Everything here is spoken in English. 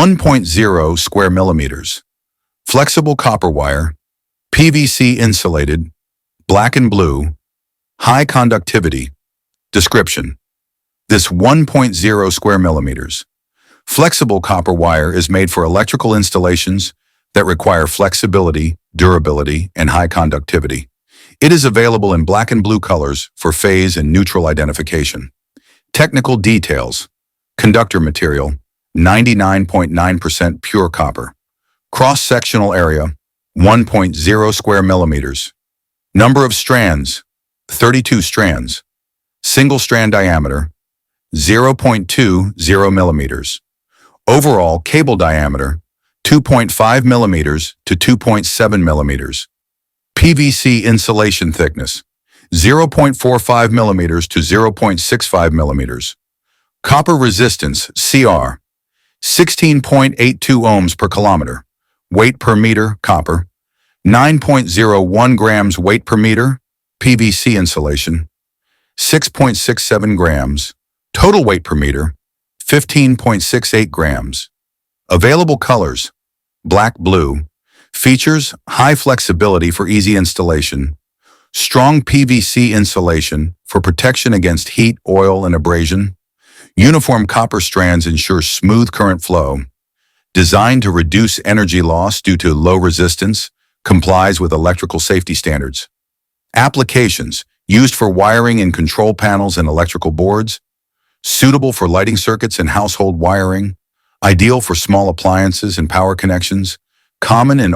1.0 square millimeters. Flexible copper wire, PVC insulated, black and blue, high conductivity. Description: this 1.0 square millimeters. Flexible copper wire is made for electrical installations that require flexibility, durability, and high conductivity. It is available in black and blue colors for phase and neutral identification. Technical details: conductor material, 99.9% pure copper. Cross-sectional area, 1.0 square millimeters. Number of strands, 32 strands. Single strand diameter, 0.20 millimeters. Overall cable diameter, 2.5 millimeters to 2.7 millimeters. PVC insulation thickness, 0.45 millimeters to 0.65 millimeters. Copper resistance, CR, 16.82 ohms per kilometer. Weight per meter, copper, 9.01 grams weight per meter. PVC insulation, 6.67 grams. Total weight per meter, 15.68 grams. Available colors, black, blue. Features: high flexibility for easy installation, strong PVC insulation for protection against heat, oil, and abrasion. Uniform copper strands ensure smooth current flow. Designed to reduce energy loss due to low resistance, complies with electrical safety standards. Applications: used for wiring in control panels and electrical boards. Suitable for lighting circuits and household wiring. Ideal for small appliances and power connections. Common in